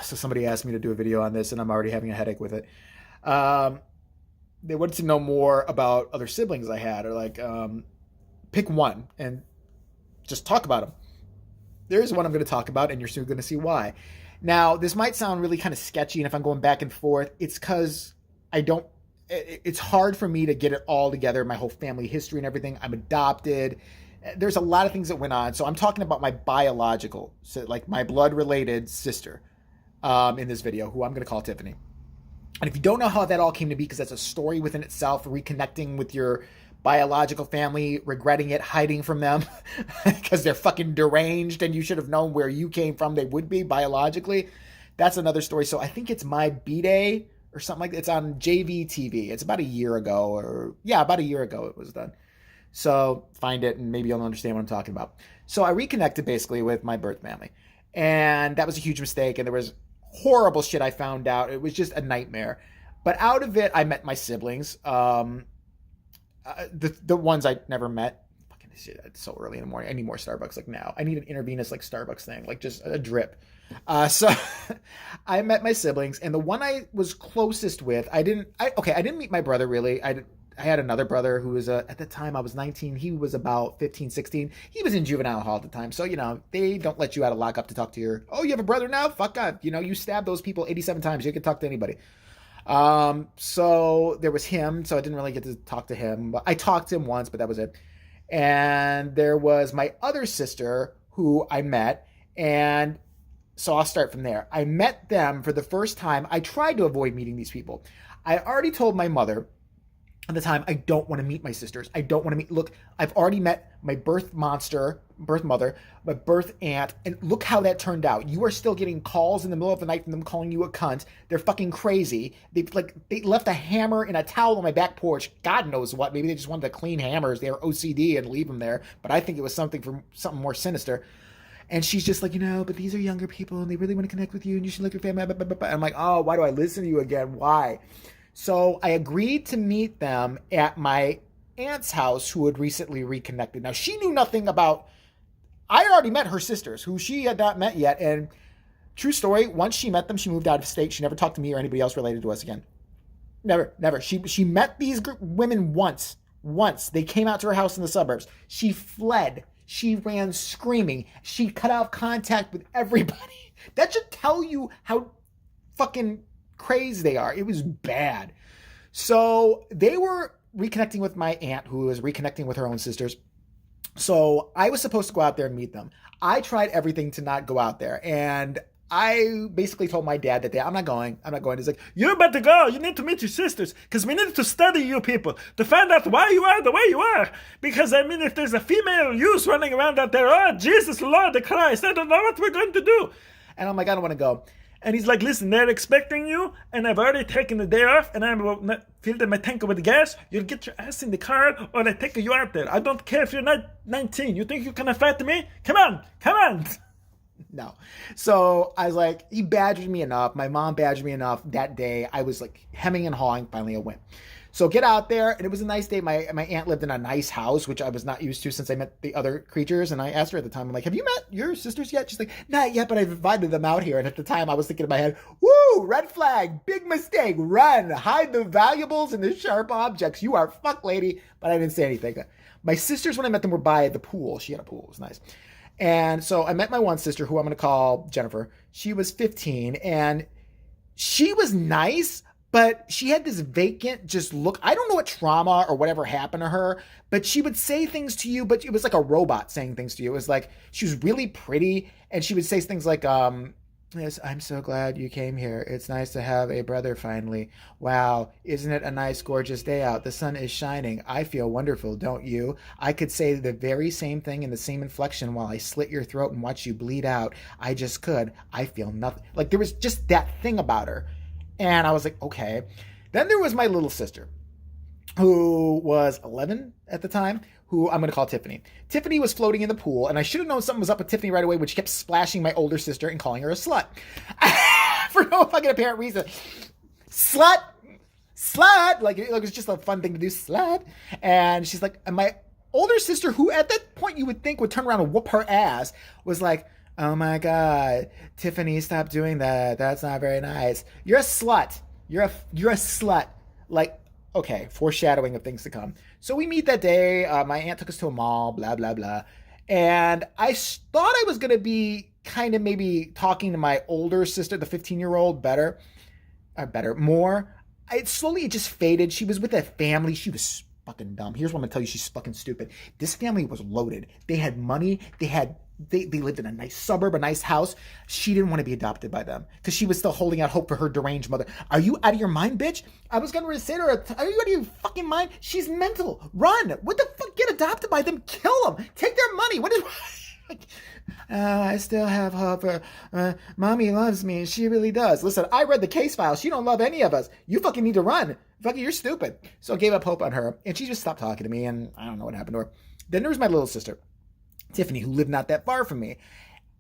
So somebody asked me to do a video on this, and I'm already having a headache with it. Um, they wanted to know more about other siblings I had, or like pick one and just talk about them. There's one I'm going to talk about, and you're soon going to see why. Now, this might sound really kind of sketchy, and if I'm going back and forth, it's because I don't. It's hard for me to get it all together, my whole family history and everything. I'm adopted. There's a lot of things that went on. So I'm talking about my biological, so like my blood related sister in this video, who I'm going to call Tiffany. And if you don't know how that all came to be, because that's a story within itself, reconnecting with your biological family, regretting it, hiding from them because they're fucking deranged and you should have known where you came from, they would be biologically. That's another story. So I think it's my B-Day or something like that. It's on JV TV. It's about a year ago, or yeah, about a year ago it was done. So find it and maybe you'll understand what I'm talking about. So I reconnected basically with my birth family. And that was a huge mistake. And there was horrible shit I found out. It was just a nightmare. But out of it, I met my siblings. The ones I never met. Fucking shit, it's so early in the morning. I need more Starbucks like now. I need an intravenous like Starbucks thing, like just a drip. So I met my siblings, and the one I was closest with, I didn't meet my brother really. I had another brother who was at the time I was 19. He was about 15, 16. He was in juvenile hall at the time. So, they don't let you out of lockup to talk to you have a brother now? Fuck up. You stabbed those people 87 times. You can talk to anybody. So there was him. So I didn't really get to talk to him. But I talked to him once, but that was it. And there was my other sister who I met. And so I'll start from there. I met them for the first time. I tried to avoid meeting these people. I already told my mother at the time, I don't want to meet my sisters. I don't want to meet. Look, I've already met my birth mother, my birth aunt, and look how that turned out. You are still getting calls in the middle of the night from them calling you a cunt. They're fucking crazy. They left a hammer and a towel on my back porch. God knows what. Maybe they just wanted to clean hammers. They were OCD and leave them there. But I think it was something more sinister. And she's just like, but these are younger people and they really want to connect with you and you should look at your family. Blah, blah, blah, blah. I'm like, oh, why do I listen to you again? Why? So I agreed to meet them at my aunt's house, who had recently reconnected. Now, she knew nothing about, I already met her sisters, who she had not met yet. And true story, once she met them, she moved out of state. She never talked to me or anybody else related to us again. Never. She met these women once. They came out to her house in the suburbs. She fled. She ran screaming. She cut off contact with everybody. That should tell you how fucking crazy they are. It was bad. So they were reconnecting with my aunt, who was reconnecting with her own sisters. So I was supposed to go out there and meet them. I tried everything to not go out there. And I basically told my dad that day, I'm not going. He's like, you better go. You need to meet your sisters because we need to study you people to find out why you are the way you are. Because, if there's a female youth running around out there, oh, Jesus, Lord Christ, I don't know what we're going to do. And I'm like, I don't want to go. And he's like, listen, they're expecting you, and I've already taken the day off, and I filled in my tank with gas. You'll get your ass in the car, or I take you out there. I don't care if you're not 19. You think you can fight me? Come on. No. So I was like, he badgered me enough. My mom badgered me enough that day. I was like hemming and hawing. Finally, I went. So get out there, and it was a nice day. My aunt lived in a nice house, which I was not used to since I met the other creatures. And I asked her at the time, I'm like, have you met your sisters yet? She's like, not yet, but I've invited them out here. And at the time, I was thinking in my head, woo, red flag, big mistake, run, hide the valuables and the sharp objects. You are fuck, lady. But I didn't say anything. My sisters, when I met them, were by the pool. She had a pool. It was nice. And so I met my one sister, who I'm going to call Jennifer. She was 15, and she was nice, but she had this vacant just look. I don't know what trauma or whatever happened to her, but she would say things to you, but it was like a robot saying things to you. It was like she was really pretty, and she would say things like, yes, I'm so glad you came here. It's nice to have a brother finally. Wow, isn't it a nice, gorgeous day out? The sun is shining. I feel wonderful, don't you? I could say the very same thing in the same inflection while I slit your throat and watch you bleed out. I just could. I feel nothing. Like there was just that thing about her. And I was like, okay. Then there was my little sister, who was 11 at the time, who I'm going to call Tiffany. Tiffany was floating in the pool, and I should have known something was up with Tiffany right away when she kept splashing my older sister and calling her a slut. For no fucking apparent reason. Slut! Like it was just a fun thing to do, slut. And she's like, and my older sister, who at that point you would think would turn around and whoop her ass, was like, Oh my God, Tiffany, stop doing that. That's not very nice. You're a slut. You're a slut. Like, okay, foreshadowing of things to come. So we meet that day. My aunt took us to a mall. Blah blah blah. And thought I was gonna be kind of maybe talking to my older sister, the 15-year-old, better, more. It just faded. She was with a family. She was fucking dumb. Here's what I'm gonna tell you. She's fucking stupid. This family was loaded. They had money. They lived in a nice suburb, a nice house. She didn't want to be adopted by them because she was still holding out hope for her deranged mother. Are you out of your mind, bitch? I was gonna say to her, are you out of your fucking mind? She's mental. Run. What the fuck? Get adopted by them. Kill them. Take their money. What is... I still have hope. Mommy loves me. She really does. Listen, I read the case file. She don't love any of us. You fucking need to run. Fucking, you're stupid. So I gave up hope on her, and she just stopped talking to me, and I don't know what happened to her. Then there was my little sister, Tiffany, who lived not that far from me.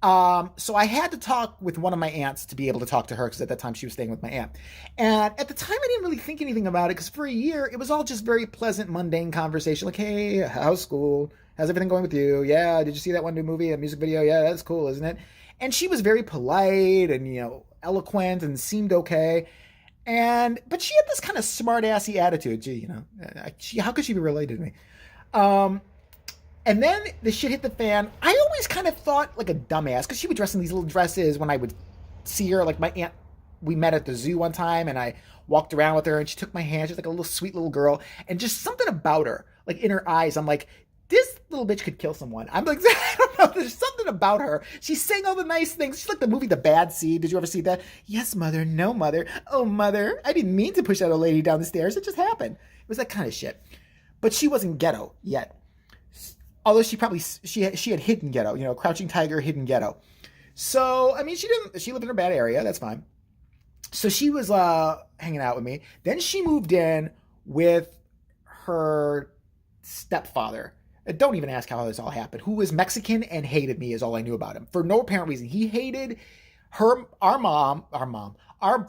So I had to talk with one of my aunts to be able to talk to her because at that time she was staying with my aunt. And at the time I didn't really think anything about it because for a year it was all just very pleasant, mundane conversation. Like, hey, how's school? How's everything going with you? Yeah, did you see that one new movie, a music video? Yeah, that's cool, isn't it? And she was very polite and, eloquent and seemed okay. But she had this kind of smart-assy attitude. How could she be related to me? And then the shit hit the fan. I always kind of thought like a dumbass because she would dress in these little dresses when I would see her. Like my aunt, we met at the zoo one time and I walked around with her and she took my hand. She's like a little sweet little girl. And just something about her, like in her eyes, I'm like, this little bitch could kill someone. I'm like, I don't know. There's something about her. She's saying all the nice things. She's like the movie The Bad Seed. Did you ever see that? Yes, mother. No, mother. Oh, mother. I didn't mean to push that old lady down the stairs. It just happened. It was that kind of shit. But she wasn't ghetto yet. Although she had hidden ghetto, crouching tiger, hidden ghetto. So, I mean, she lived in a bad area. That's fine. So she was hanging out with me. Then she moved in with her stepfather. Don't even ask how this all happened. Who was Mexican and hated me is all I knew about him. For no apparent reason. He hated our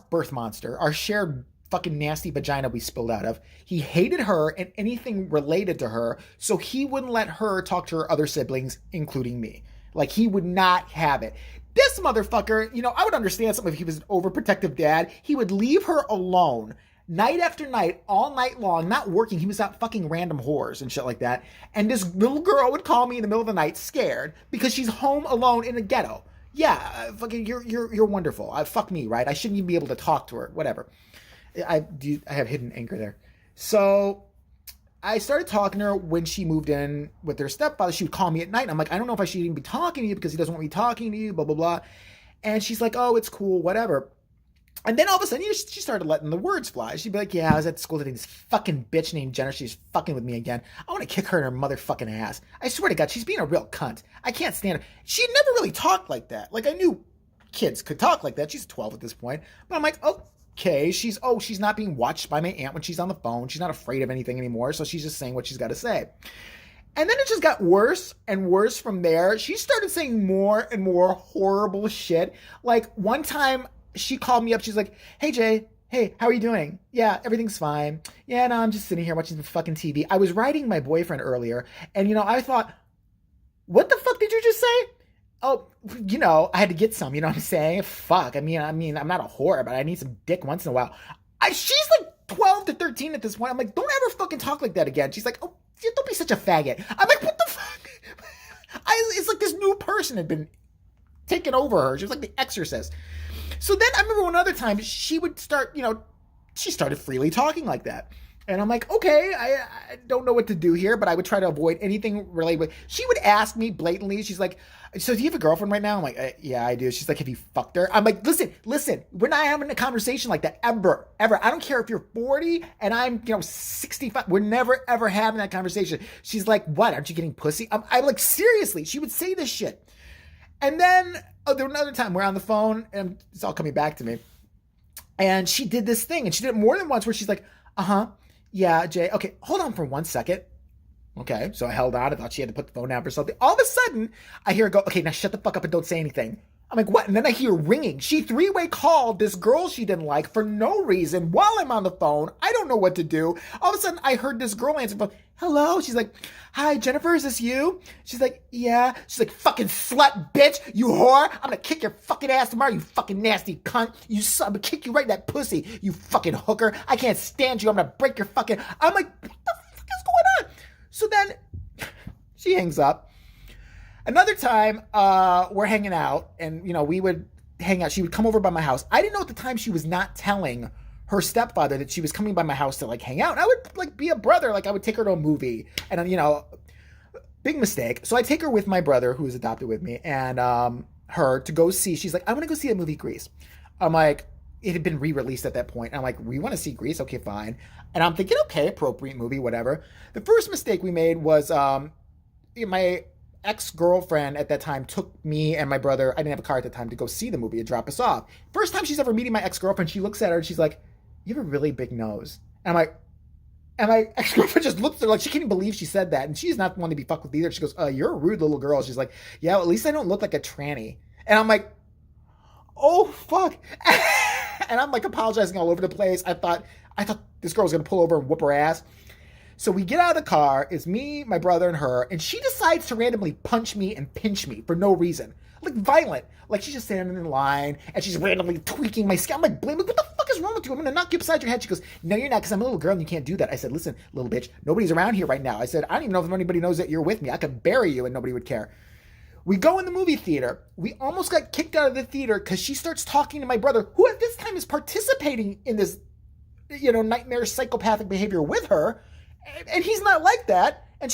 birth monster, our shared fucking nasty vagina we spilled out of. He hated her and anything related to her, so he wouldn't let her talk to her other siblings, including me. Like, he would not have it. This motherfucker, I would understand something if he was an overprotective dad. He would leave her alone night after night, all night long, not working. He was out fucking random whores and shit like that. And this little girl would call me in the middle of the night scared because she's home alone in a ghetto. Yeah, fucking, you're wonderful. Fuck me, right? I shouldn't even be able to talk to her. Whatever. I have hidden anger there. So I started talking to her when she moved in with her stepfather. She would call me at night. And I'm like, I don't know if I should even be talking to you because he doesn't want me talking to you, blah, blah, blah. And she's like, oh, it's cool, whatever. And then all of a sudden, she started letting the words fly. She'd be like, yeah, I was at school today. This fucking bitch named Jenna, she's fucking with me again. I want to kick her in her motherfucking ass. I swear to God, she's being a real cunt. I can't stand her. She had never really talked like that. Like, I knew kids could talk like that. She's 12 at this point. But I'm like, okay, she's not being watched by my aunt when she's on the phone. She's not afraid of anything anymore, so she's just saying what she's got to say. And then it just got worse and worse from there. She started saying more and more horrible shit. Like, one time, she called me up. She's like, hey, Jay. Hey, how are you doing? Yeah, everything's fine. Yeah, no, I'm just sitting here watching the fucking TV. I was writing my boyfriend earlier, and, I thought, what the fuck did you just say? Oh, I had to get some, you know what I'm saying? Fuck, I mean, I'm not a whore, but I need some dick once in a while. She's like 12 to 13 at this point. I'm like, don't ever fucking talk like that again. She's like, oh, don't be such a faggot. I'm like, what the fuck? It's like this new person had been taking over her. She was like the Exorcist. So then I remember one other time she would start, she started freely talking like that. And I'm like, okay, I don't know what to do here, but I would try to avoid anything related with. She would ask me blatantly. She's like, so do you have a girlfriend right now? I'm like, yeah, I do. She's like, have you fucked her? I'm like, listen, we're not having a conversation like that ever. I don't care if you're 40 and I'm, 65. We're never, ever having that conversation. She's like, what? Aren't you getting pussy? I'm like, seriously, she would say this shit. And then there was another time we're on the phone and it's all coming back to me. And she did this thing and she did it more than once where she's like, yeah, Jay. Okay, hold on for 1 second. Okay, so I held on. I thought she had to put the phone down for something. All of a sudden, I hear her go, okay, now shut the fuck up and don't say anything. I'm like, what? And then I hear ringing. She three-way called this girl she didn't like for no reason while I'm on the phone. I don't know what to do. All of a sudden, I heard this girl answer the phone. Hello? She's like, hi, Jennifer, is this you? She's like, yeah. She's like, fucking slut, bitch, you whore. I'm gonna kick your fucking ass tomorrow, you fucking nasty cunt. I'm gonna kick you right in that pussy, you fucking hooker. I can't stand you. I'm gonna break your fucking... I'm like, what the fuck is going on? So then she hangs up. Another time, we're hanging out, and, we would hang out. She would come over by my house. I didn't know at the time she was not telling her stepfather that she was coming by my house to, like, hang out. And I would, like, be a brother. Like, I would take her to a movie. And, big mistake. So I take her with my brother, who is adopted with me, and her to go see. She's like, I want to go see a movie, Grease. I'm like, it had been re-released at that point. And I'm like, we want to see Grease? Okay, fine. And I'm thinking, okay, appropriate movie, whatever. The first mistake we made was my ex-girlfriend at that time took me and my brother, I didn't have a car at the time, to go see the movie and drop us off. First time she's ever meeting my ex-girlfriend, she looks at her and she's like, you have a really big nose. And I'm like, and my ex-girlfriend just looks at her like she can't even believe she said that. And she's not one to be fucked with either. She goes, you're a rude little girl. She's like, yeah, well, at least I don't look like a tranny. And I'm like, oh, fuck. And I'm like apologizing all over the place. I thought this girl was going to pull over and whoop her ass. So we get out of the car, it's me, my brother, and her, and she decides to randomly punch me and pinch me for no reason. Like, violent. Like, she's just standing in line, and she's randomly tweaking my skin. I'm like, what the fuck is wrong with you? I'm gonna knock you upside your head. She goes, no, you're not, because I'm a little girl and you can't do that. I said, listen, little bitch, nobody's around here right now. I said, I don't even know if anybody knows that you're with me. I could bury you and nobody would care. We go in the movie theater. We almost got kicked out of the theater because she starts talking to my brother, who at this time is participating in this, nightmare psychopathic behavior with her. And he's not like that. And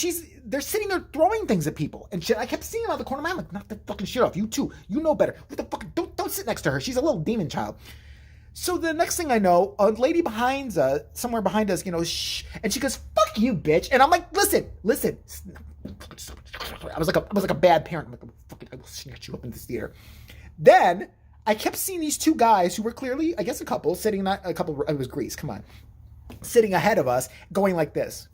they're sitting there throwing things at people and shit. I kept seeing him out of the corner of my eye. I'm like, knock the fucking shit off. You too. You know better. What the fuck? Don't sit next to her. She's a little demon child. So the next thing I know, a lady somewhere behind us, shh. And she goes, fuck you, bitch. And I'm like, listen. I was like a bad parent. I'm like, I will snatch you up in this theater. Then I kept seeing these two guys who were clearly, I guess, a couple, it was Grease, come on. Sitting ahead of us, going like this.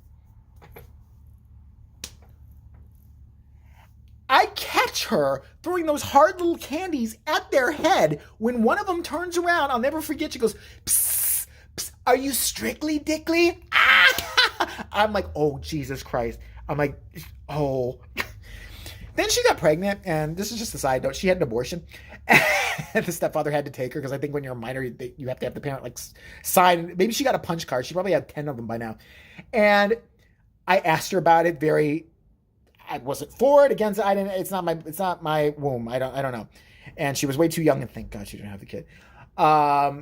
I catch her throwing those hard little candies at their head. When one of them turns around, I'll never forget, she goes, psst, psst, are you strictly dickly? Ah! I'm like, oh, Jesus Christ. I'm like, oh. Then she got pregnant, and this is just a side note, she had an abortion. And the stepfather had to take her because I think when you're a minor, you have to have the parent like sign. Maybe she got a punch card. She probably had 10 of them by now. And I asked her about it. I wasn't for it, against it. It's not my womb. I don't know. And she was way too young, and thank God she didn't have the kid.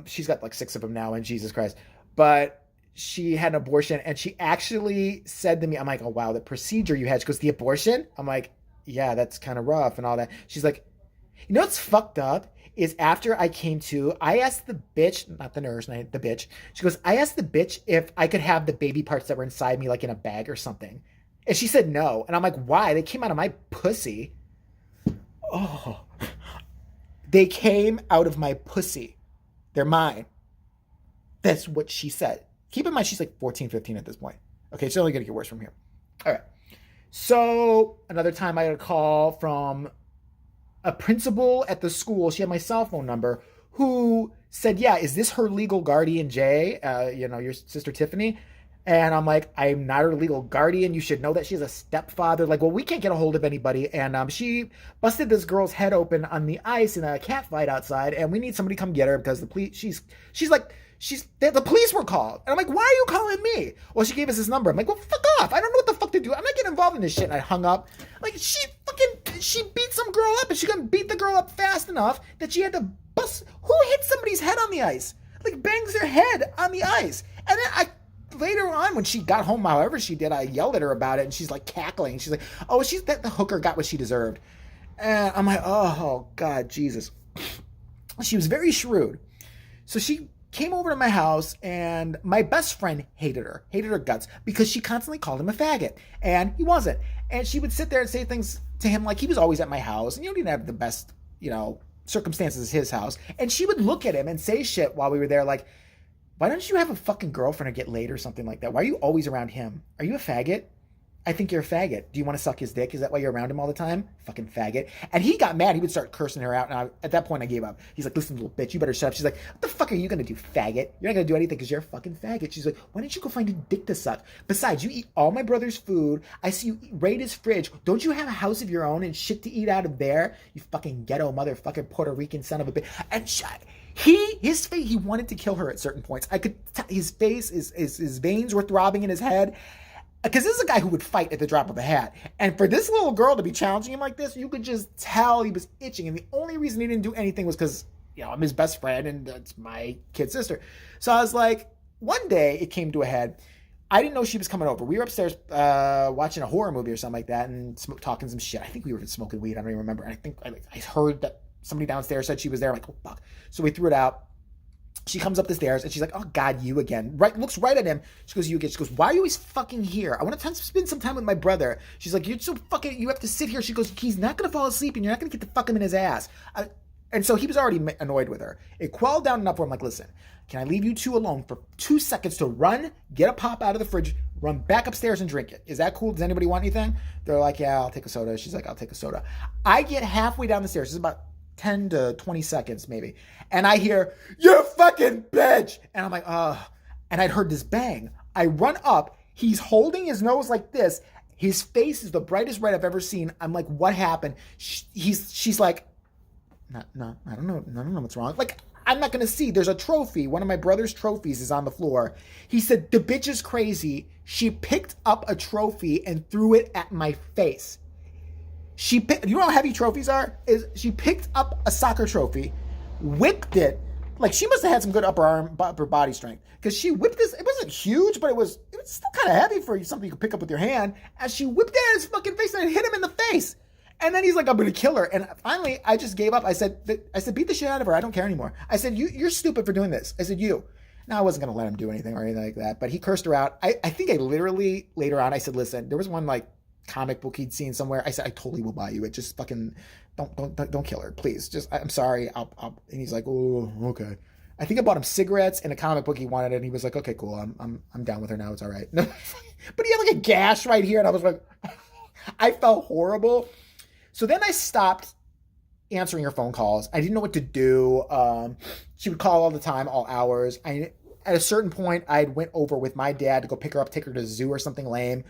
She's got like 6 of them now, and Jesus Christ. But she had an abortion, and she actually said to me, I'm like, oh wow, the procedure you had. She goes, the abortion? I'm like, yeah, that's kind of rough and all that. She's like, you know what's fucked up is after I came to, I asked the bitch, not the nurse, the bitch. She goes, I asked the bitch if I could have the baby parts that were inside me like in a bag or something. And she said no. And I'm like, why? They came out of my pussy. Oh. They came out of my pussy. They're mine. That's what she said. Keep in mind, she's like 14, 15 at this point. Okay, it's only going to get worse from here. All right. So another time I got a call from a principal at the school. She had my cell phone number, who said, yeah, is this her legal guardian, Jay? Your sister Tiffany? And I'm like, I'm not her legal guardian. You should know that. She's a stepfather. Like, well, we can't get a hold of anybody. And she busted this girl's head open on the ice in a cat fight outside. And we need somebody to come get her because the police, the police were called. And I'm like, why are you calling me? Well, she gave us this number. I'm like, well, fuck off. I don't know what the fuck to do. I'm not getting involved in this shit. And I hung up. Like, she beat some girl up, and she couldn't beat the girl up fast enough that she had to bust. Who hit somebody's head on the ice? Like, bangs their head on the ice. And then later on, when she got home, however she did, I yelled at her about it, and she's like cackling. She's like, oh, the hooker got what she deserved. And I'm like, oh, God, Jesus. She was very shrewd. So she came over to my house, and my best friend hated her guts, because she constantly called him a faggot, and he wasn't. And she would sit there and say things to him like he was always at my house, and didn't have the best, circumstances as his house. And she would look at him and say shit while we were there, like, why don't you have a fucking girlfriend or get laid or something like that? Why are you always around him? Are you a faggot? I think you're a faggot. Do you want to suck his dick? Is that why you're around him all the time? Fucking faggot. And he got mad. He would start cursing her out. And at that point, I gave up. He's like, listen, little bitch, you better shut up. She's like, what the fuck are you going to do, faggot? You're not going to do anything because you're a fucking faggot. She's like, why don't you go find a dick to suck? Besides, you eat all my brother's food. I see you raid his fridge. Don't you have a house of your own and shit to eat out of there? You fucking ghetto motherfucking Puerto Rican son of a bitch. And his face, he wanted to kill her at certain points. I could his face, his veins were throbbing in his head. Because this is a guy who would fight at the drop of a hat. And for this little girl to be challenging him like this, you could just tell he was itching. And the only reason he didn't do anything was because, I'm his best friend and that's my kid sister. So I was like, one day it came to a head. I didn't know she was coming over. We were upstairs watching a horror movie or something like that and talking some shit. I think we were smoking weed. I don't even remember. And I think I heard that somebody downstairs said she was there. I'm like, oh, fuck. So we threw it out. She comes up the stairs and she's like, oh, God, you again. Looks right at him. She goes, you again. She goes, why are you always fucking here? I want to spend some time with my brother. She's like, you're so fucking, you have to sit here. She goes, he's not going to fall asleep and you're not going to get to fuck him in his ass. And so he was already annoyed with her. It quelled down enough where I'm like, listen, can I leave you two alone for 2 seconds to run, get a pop out of the fridge, run back upstairs and drink it? Is that cool? Does anybody want anything? They're like, yeah, I'll take a soda. She's like, I'll take a soda. I get halfway down the stairs. This is about 10 to 20 seconds maybe. And I hear, you fucking bitch. And I'm like, and I'd heard this bang. I run up. He's holding his nose like this. His face is the brightest red I've ever seen. I'm like, what happened? She's like, no, I don't know what's wrong. Like, I'm not going to see. There's a trophy. One of my brother's trophies is on the floor. He said, the bitch is crazy. She picked up a trophy and threw it at my face. You know how heavy trophies are? She picked up a soccer trophy, whipped it. Like, she must have had some good upper body strength. Because she whipped this. It wasn't huge, but it was still kind of heavy for something you could pick up with your hand. As she whipped it at his fucking face and it hit him in the face. And then he's like, I'm going to kill her. And finally, I just gave up. I said, beat the shit out of her. I don't care anymore. I said, you're stupid for doing this. I said, you. Now, I wasn't going to let him do anything or anything like that. But he cursed her out. I think I literally, later on, I said, listen, there was one, like, comic book he'd seen somewhere. I said, I totally will buy you it. Just fucking don't kill her, please. Just, I'm sorry. I'll. And he's like, oh, okay. I think I bought him cigarettes and a comic book he wanted, and he was like, okay, cool. I'm down with her now. It's all right. But he had like a gash right here, and I was like, I felt horrible. So then I stopped answering her phone calls. I didn't know what to do. She would call all the time, all hours. At a certain point, I went over with my dad to go pick her up, take her to the zoo or something lame.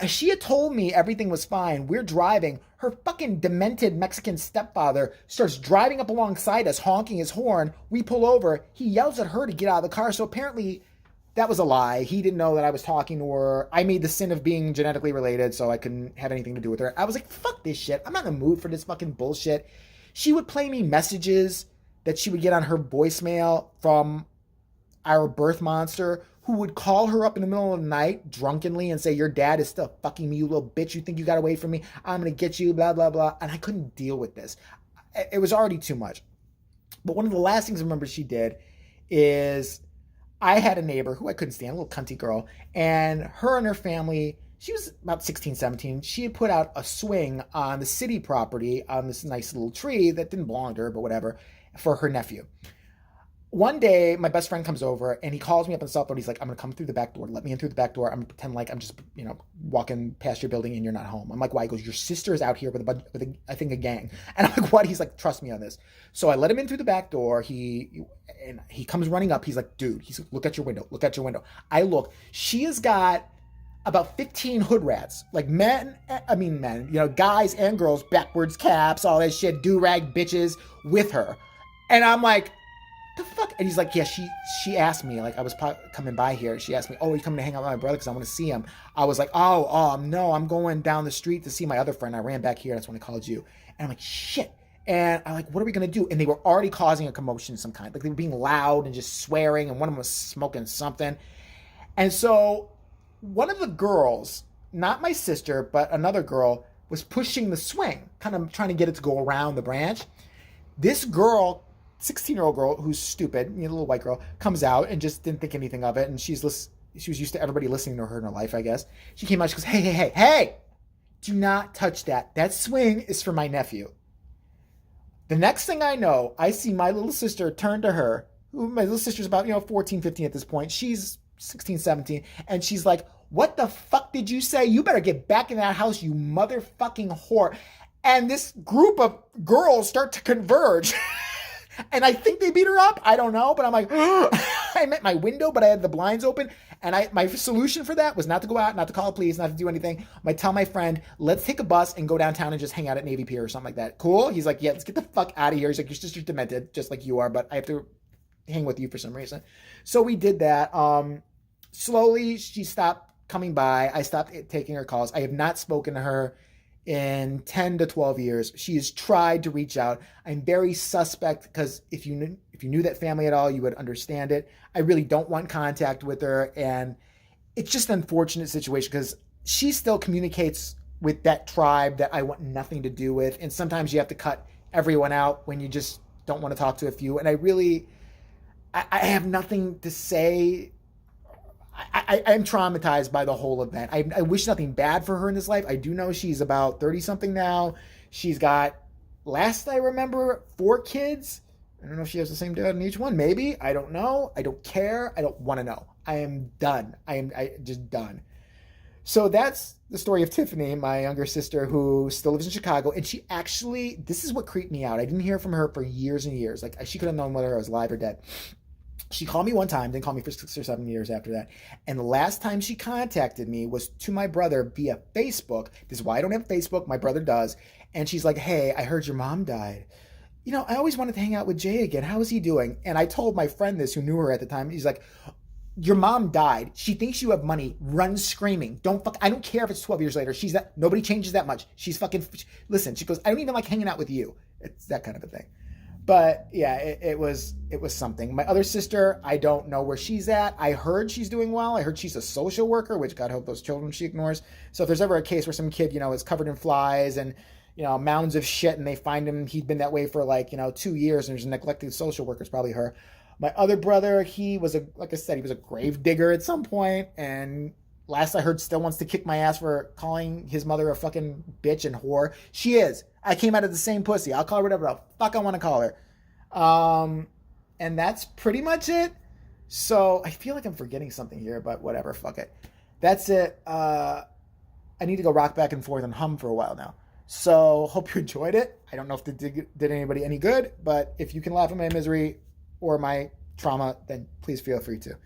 She had told me everything was fine. We're driving. Her fucking demented Mexican stepfather starts driving up alongside us, honking his horn. We pull over. He yells at her to get out of the car. So apparently that was a lie. He didn't know that I was talking to her. I made the sin of being genetically related, so I couldn't have anything to do with her. I was like, fuck this shit. I'm not in the mood for this fucking bullshit. She would play me messages that she would get on her voicemail from our birth monster, who would call her up in the middle of the night drunkenly and say, your dad is still fucking me, you little bitch. You think you got away from me? I'm going to get you, blah, blah, blah. And I couldn't deal with this. It was already too much. But one of the last things I remember she did is I had a neighbor who I couldn't stand, a little cunty girl, and her and her family, she was about 16, 17. She had put out a swing on the city property on this nice little tree that didn't belong to her, but whatever, for her nephew. One day, my best friend comes over and he calls me up on the cell phone. He's like, I'm going to come through the back door. Let me in through the back door. I'm going to pretend like I'm just, walking past your building and you're not home. I'm like, why? He goes, your sister is out here with I think a gang. And I'm like, what? He's like, trust me on this. So I let him in through the back door. He comes running up. He's like, dude, look at your window. Look at your window. I look. She has got about 15 hood rats, like men, guys and girls, backwards caps, all that shit, do-rag bitches with her. And I'm like, the fuck? And he's like, yeah, she asked me, like, I was coming by here. She asked me, oh, are you coming to hang out with my brother because I want to see him? I was like, no, I'm going down the street to see my other friend. I ran back here. That's when I called you. And I'm like, shit. And I'm like, what are we going to do? And they were already causing a commotion of some kind. Like, they were being loud and just swearing, and one of them was smoking something. And so one of the girls, not my sister, but another girl, was pushing the swing, kind of trying to get it to go around the branch. This girl, 16-year-old girl who's stupid, a little white girl, comes out and just didn't think anything of it. And she was used to everybody listening to her in her life, I guess. She came out, she goes, hey, do not touch that. That swing is for my nephew. The next thing I know, I see my little sister turn to her, who my little sister's about, 14, 15 at this point. She's 16, 17. And she's like, What the fuck did you say? You better get back in that house, you motherfucking whore. And this group of girls start to converge. And I think they beat her up. I don't know, but I'm like, I'm at my window, but I had the blinds open. And my solution for that was not to go out, not to call the police, not to do anything. I tell my friend, let's take a bus and go downtown and just hang out at Navy Pier or something like that. Cool? He's like, yeah, let's get the fuck out of here. He's like, your sister's demented, just like you are, but I have to hang with you for some reason. So we did that. Slowly, she stopped coming by. I stopped taking her calls. I have not spoken to her in 10 to 12 years. She has tried to reach out. I'm very suspect because if you knew that family at all, you would understand it. I really don't want contact with her. And it's just an unfortunate situation because she still communicates with that tribe that I want nothing to do with. And sometimes you have to cut everyone out when you just don't want to talk to a few. And I have nothing to say. I'm traumatized by the whole event. I wish nothing bad for her in this life. I do know she's about 30 something now. She's got, last I remember, 4 kids. I don't know if she has the same dad in each one. Maybe. I don't know. I don't care. I don't want to know. I am done. I just done. So that's the story of Tiffany, my younger sister, who still lives in Chicago. And she actually, this is what creeped me out. I didn't hear from her for years and years. Like, she could have known whether I was alive or dead. She called me one time, didn't call me for 6 or 7 years after that. And the last time she contacted me was to my brother via Facebook. This is why I don't have Facebook. My brother does. And she's like, hey, I heard your mom died. You know, I always wanted to hang out with Jay again. How is he doing? And I told my friend this, who knew her at the time. He's like, your mom died. She thinks you have money. Run screaming. I don't care if it's 12 years later. Nobody changes that much. She's fucking, listen, she goes, I don't even like hanging out with you. It's that kind of a thing. But yeah, it was something. My other sister, I don't know where she's at. I heard she's doing well. I heard she's a social worker, which God help those children she ignores. So if there's ever a case where some kid, is covered in flies and, mounds of shit, and they find him, he'd been that way for 2 years, and there's a neglected social worker, it's probably her. My other brother, he was like I said, he was a grave digger at some point, and last I heard still wants to kick my ass for calling his mother a fucking bitch and whore. She is. I came out of the same pussy. I'll call her whatever the fuck I want to call her. And that's pretty much it. So I feel like I'm forgetting something here, but whatever, fuck it. That's it. I need to go rock back and forth and hum for a while now. So hope you enjoyed it. I don't know if it did anybody any good, but if you can laugh at my misery or my trauma, then please feel free to.